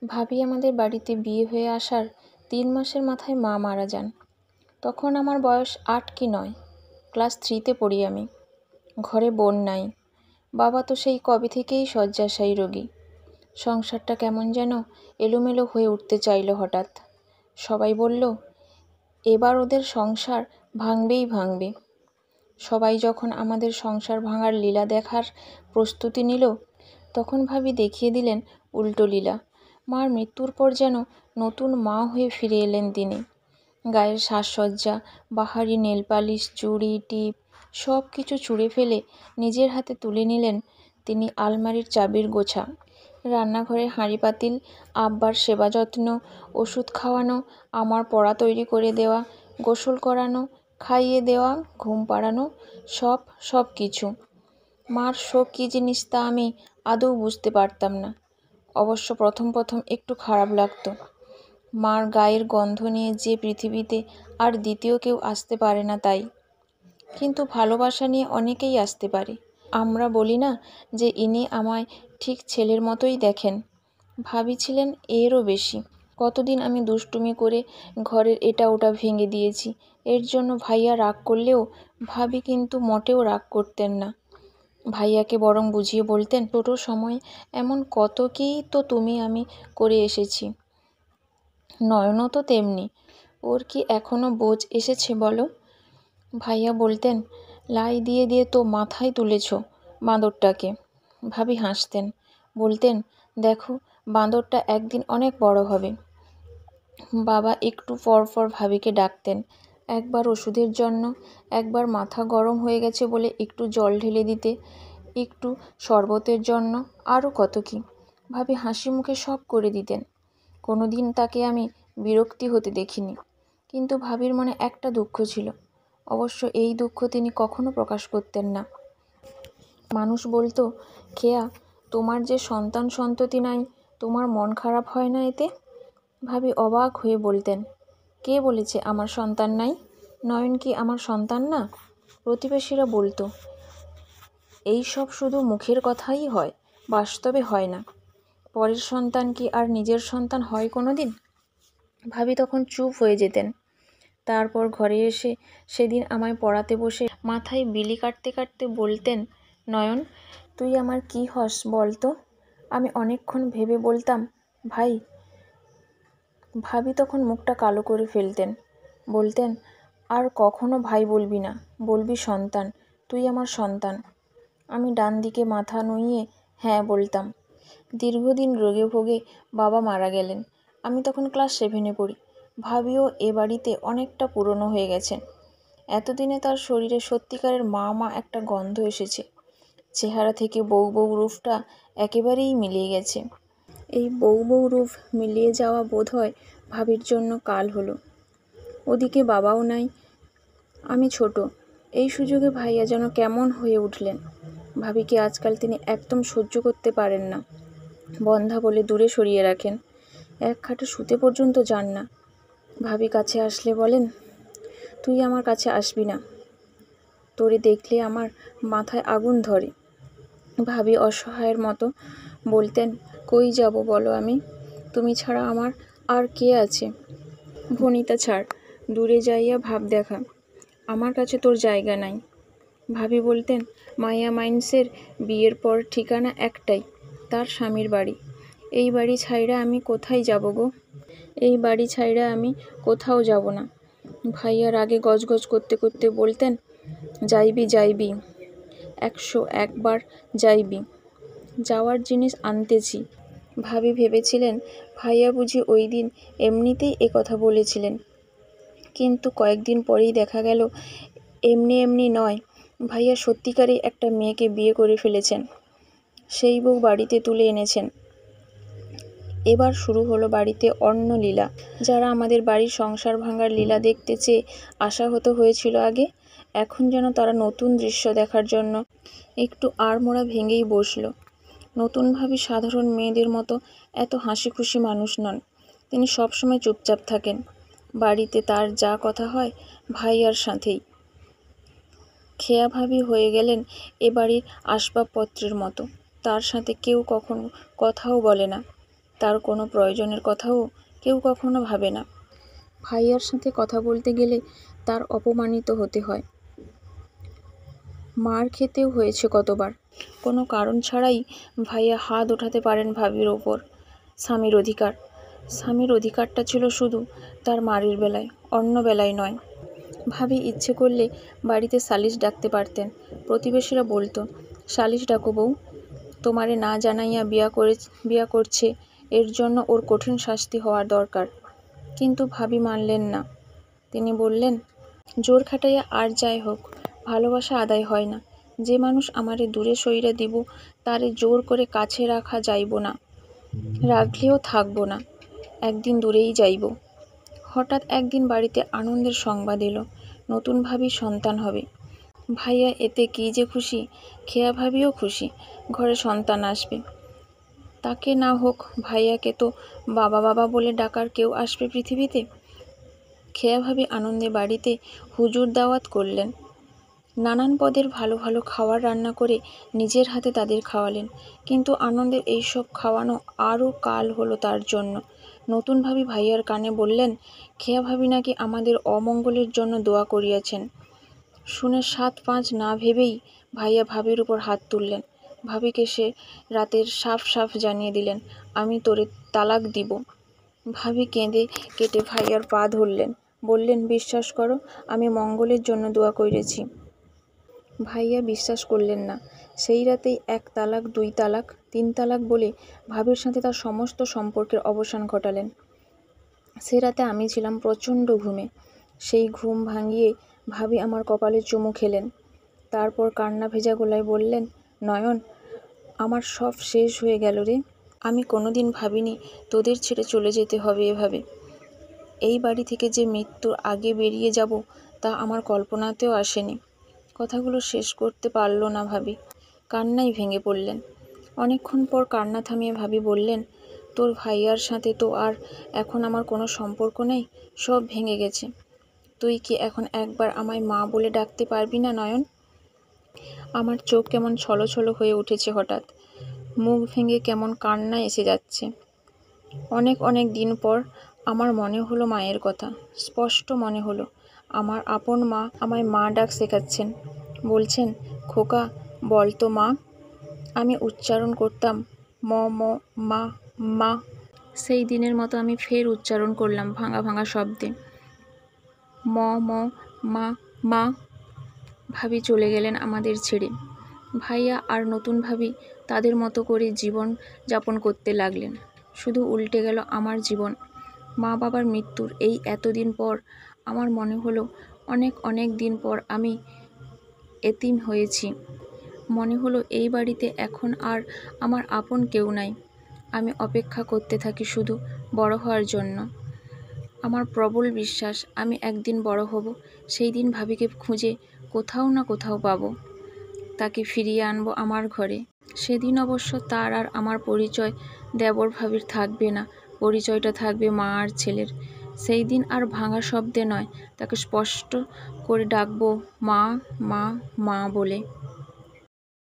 ভাবি আমাদের বাড়িতে বিয়ে হয়ে আসার 3 মাসের মাথায় মা মারা যান। তখন আমার বয়স 8 কি 9, ক্লাস 3তে পড়ি আমি। ঘরে বোন নাই, বাবা তো সেই কবে থেকেই শয্যাশায়ী রোগী। সংসারটা কেমন যেন এলোমেলো হয়ে উঠতে চাইল হঠাৎ। সবাই বলল এবার ওদের সংসার ভাঙবেই ভাঙবে। সবাই যখন আমাদের সংসার ভাঙার লীলা দেখার প্রস্তুতি নিল, তখন ভাবি দেখিয়ে দিলেন উল্টো লীলা। মার মৃত্যুর পর যেন নতুন মা হয়ে ফিরে এলেন তিনি। গায়ের সাজসজ্জা, বাহারি নেলপালিশ, চুড়ি, টিপ সব কিছু ছুঁড়ে ফেলে নিজের হাতে তুলে নিলেন তিনি আলমারির চাবির গোছা। রান্নাঘরে হাঁড়ি পাতিল, আব্বার সেবা যত্ন, ওষুধ খাওয়ানো, আমার পড়া তৈরি করে দেওয়া, গোসল করানো, খাইয়ে দেওয়া, ঘুম পাড়ানো, সব কিছু। মার শোক কী জিনিস তা আমি আদৌ বুঝতে পারতাম না। অবশ্য প্রথম একটু খারাপ লাগতো। মার গায়ের গন্ধ নিয়ে যে পৃথিবীতে আর দ্বিতীয় কেউ আসতে পারে না তাই। কিন্তু ভালোবাসা নিয়ে অনেকেই আসতে পারে। আমরা বলি না যে ইনি আমায় ঠিক ছেলের মতোই দেখেন। ভাবি ছিলেন এরও বেশি। কতদিন আমি দুষ্টুমি করে ঘরের এটা ওটা ভেঙে দিয়েছি। এর জন্য ভাইয়া রাগ করলেও ভাবি কিন্তু মোটেও রাগ করতেন না। ভাইয়াকে বরং বুঝিয়ে বলতেন, ছোট সময় এমন কত কী তো তুমি আমি করে এসেছি। নয়নও তো তেমনি। ওর কি এখনো বোঝ এসেছে বলো? ভাইয়া বলতেন, লাই দিয়ে দিয়ে তো মাথায় তুলেছ বাঁদরটাকে। ভাবি হাসতেন, বলতেন, দেখো বাঁদরটা একদিন অনেক বড় হবে। বাবা একটু পর ভাবিকে ডাকতেন, একবার ওষুধের জন্য, একবার মাথা গরম হয়ে গেছে বলে একটু জল ঢেলে দিতে, একটু শরবতের জন্য, আরও কত কী। ভাবি হাসি মুখে সব করে দিতেন। কোনো দিন তাকে আমি বিরক্তি হতে দেখিনি। কিন্তু ভাবির মনে একটা দুঃখ ছিল। অবশ্য এই দুঃখ তিনি কখনো প্রকাশ করতেন না। মানুষ বলতো, খেয়া তোমার যে সন্তান সন্ততি নাই, তোমার মন খারাপ হয় না এতে? ভাবি অবাক হয়ে বলতেন, কে বলেছে আমার সন্তান নাই? নয়ন কি আমার সন্তান না? প্রতিবেশীরা বলতো, এই সব শুধু মুখের কথাই হয়, বাস্তবে হয় না। পরের সন্তান কি আর নিজের সন্তান হয় কোনো দিন? ভাবি তখন চুপ হয়ে যেতেন। তারপর ঘরে এসে সেদিন আমায় পড়াতে বসে মাথায় বিলি কাটতে কাটতে বলতেন, নয়ন তুই আমার কি হস বলতো? আমি অনেকক্ষণ ভেবে বলতাম, ভাই। ভাবি তখন মুখটা কালো করে ফেলতেন, বলতেন, আর কখনো ভাই বলবি না, বলবি সন্তান, তুই আমার সন্তান। আমি ডান দিকে মাথা নুইয়ে হ্যাঁ বলতাম। দীর্ঘদিন রোগে ভোগে বাবা মারা গেলেন। আমি তখন ক্লাস 7-এ পড়ি। ভাবিও এ বাড়িতে অনেকটা পুরনো হয়ে গেছেন। এতদিনে তার শরীরে সত্যিকারের মা একটা গন্ধ এসেছে। চেহারা থেকে বউ রূপটা একেবারেই মিলিয়ে গেছে। এই বউ রূপ মিলিয়ে যাওয়া বোধ হয় ভাবির জন্য কাল হলো। ওদিকে বাবাও নাই, আমি ছোট। এই সুযোগে ভাইয়া যেন কেমন হয়ে উঠলেন। ভাবিকে আজকাল তিনি একদম সহ্য করতে পারেন না। বন্ধা বলে দূরে সরিয়ে রাখেন। এক খাটে শুতে পর্যন্ত যান না। ভাবি কাছে আসলে বলেন, তুই আমার কাছে আসবি না, তোরে দেখলে আমার মাথায় আগুন ধরে। ভাবি অসহায়ের মতো বলতেন, কই যাব বলো আমি? তুমি ছাড়া আমার আর কে আছে? ভনিতা ছাড়, দূরে যাইয়া ভাব দেখা, আমার কাছে তোর জায়গা নাই। ভাবি বলতেন, মাইয়া মাইন্সের বিয়ের পর ঠিকানা একটাই, তার স্বামীর বাড়ি। এই বাড়ি ছাইড়া আমি কোথায় যাব গো? এই বাড়ি ছাইড়া আমি কোথাও যাব না। ভাইয়ার আগে গজগজ করতে করতে বলতেন, যাইবি 101 বার যাইবি, যাওয়ার জিনিস আনতেছি। ভাবি ভেবেছিলেন ভাইয়া বুঝি ওই দিন এমনিতেই কথা বলেছিলেন। কিন্তু কয়েকদিন পরেই দেখা গেল এমনি নয়, ভাইয়া সত্যিকারেই একটা মেয়েকে বিয়ে করে ফেলেছেন। সেই বউ বাড়িতে তুলে এনেছেন। এবার শুরু হলো বাড়িতে অন্য লীলা। যারা আমাদের বাড়ির সংসার ভাঙার লীলা দেখতে চেয়ে আশাহত হয়েছিল আগে, এখন যেন তারা নতুন দৃশ্য দেখার জন্য একটু আড়মোড়া ভেঙেই বসল। নতুন ভাবি সাধারণ মেয়েদের মতো এত হাসি খুশি মানুষ নন। তিনি সবসময় চুপচাপ থাকেন। বাড়িতে তার যা কথা হয় ভাইয়ার সাথেই। খেয়া ভাবি হয়ে গেলেন এ বাড়ির আসবাবপত্রের মতো। তার সাথে কেউ কখনো কথাও বলে না। তার কোনো প্রয়োজনের কথাও কেউ কখনো ভাবে না। ভাইয়ার সাথে কথা বলতে গেলে তার অপমানিত হতে হয়, মার খেতেও হয়েছে কতবার। কোনো কারণ ছাড়াই ভাইয়া হাত ওঠাতে পারেন ভাবির ওপর। স্বামীর অধিকারটা ছিল শুধু তার মারির বেলায়, অন্য বেলায় নয়। ভাবি ইচ্ছে করলে বাড়িতে সালিশ ডাকতে পারতেন। প্রতিবেশীরা বলতো, সালিশ ডাকো বউ, তোমারে না জানাইয়া বিয়া করছে, এর জন্য ওর কঠিন শাস্তি হওয়ার দরকার। কিন্তু ভাবি মানলেন না। তিনি বললেন, জোর খাটাইয়া আর যাই হোক, ভালোবাসা আদায় হয় না। যে মানুষ আমারে দূরে সইরা দিব, তারে জোর করে কাছে রাখা যাইব না, রাখলেও থাকবো না, একদিন দূরেই যাইব। হঠাৎ একদিন বাড়িতে আনন্দের সংবাদ এলো, নতুন ভাবির সন্তান হবে। ভাইয়া এতে কী যে খুশি, খেয়া ভাবিও খুশি, ঘরে সন্তান আসবে। তাকে না হোক, ভাইয়াকে তো বাবা বাবা বলে ডাকার কেউ আসবে পৃথিবীতে। খেয়া ভাবি আনন্দে বাড়িতে হুজুর দাওয়াত করলেন। নানান পদের ভালো ভালো খাবার রান্না করে নিজের হাতে তাদের খাওয়ালেন। কিন্তু আনন্দের এইসব খাওয়ানো আরও কাল হলো তার জন্য। নতুন ভাবি ভাইয়ার কানে বললেন, খেয়া ভাবি নাকি আমাদের অমঙ্গলের জন্য দোয়া করিয়াছেন। শুনে ৭-৫ না ভেবেই ভাইয়া ভাবির উপর হাত তুললেন। ভাবিকে সে রাতের সাফ জানিয়ে দিলেন, আমি তোরে তালাক দিব। ভাবি কেঁদে কেটে ভাইয়ার পা ধরলেন, বললেন, বিশ্বাস করো, আমি মঙ্গলের জন্য দোয়া করেছি। ভাইয়া বিশ্বাস করলেন না। সেই রাতেই ১ তালাক, ২ তালাক, ৩ তালাক বলে ভাবির সাথে তার সমস্ত সম্পর্কের অবসান ঘটালেন। সে রাতে আমি ছিলাম প্রচণ্ড ঘুমে। সেই ঘুম ভাঙিয়ে ভাবি আমার কপালে চুমু খেলেন। তারপর কান্না ভেজা গলায় বললেন, নয়ন, আমার সব শেষ হয়ে গেল রে। আমি কোনোদিন ভাবিনি তোদের ছেড়ে চলে যেতে হবে এভাবে। এই বাড়ি থেকে যে মৃত্যুর আগে বেরিয়ে যাব, তা আমার কল্পনাতেও আসেনি। কথাগুলো শেষ করতে পারল না ভাবি, কান্নায় ভেঙে পড়লেন। অনেকক্ষণ পর কান্না থামিয়ে ভাবি বললেন, তোর ভাইয়ার সাথে তো আর এখন আমার কোনো সম্পর্ক নেই, সব ভেঙে গেছে। তুই কি এখন একবার আমায় মা বলে ডাকতে পারবি না নয়ন? আমার চোখ কেমন ছলছল হয়ে উঠেছে হঠাৎ, মুখ ভেঙে কেমন কান্না এসে যাচ্ছে। অনেক দিন পর আমার মনে হলো মায়ের কথা, স্পষ্ট মনে হলো। আমার আপন মা আমায় মা ডাক শেখাচ্ছেন, বলছেন, খোকা বল তো মা। আমি উচ্চারণ করতাম, ম ম মা মা। সেই দিনের মতো আমি ফের উচ্চারণ করলাম ভাঙা শব্দে, ম ম মা মা। ভাবি চলে গেলেন আমাদের ছেড়ে। ভাইয়া আর নতুন ভাবি তাদের মতো করে জীবন যাপন করতে লাগলেন। শুধু উল্টে গেল আমার জীবন। মা বাবার মৃত্যুর এই এতদিন পর আমার মনে হলো অনেক দিন পর আমি এতিম হয়েছি। মনে হলো এই বাড়িতে এখন আর আমার আপন কেউ নাই। আমি অপেক্ষা করতে থাকি শুধু বড় হওয়ার জন্য। আমার প্রবল বিশ্বাস আমি একদিন বড় হব, সেই দিন ভাবিকে খুঁজে কোথাও না কোথাও পাবো, তাকে ফিরিয়ে আনবো আমার ঘরে। সেদিন অবশ্য তার আর আমার পরিচয় দেবর ভাবির থাকবে না, পরিচয়টা থাকবে মা আর ছেলের। সেই দিন আর ভাঙা শব্দে নয়, তাকে স্পষ্ট করে ডাকবো মা মা মা বলে।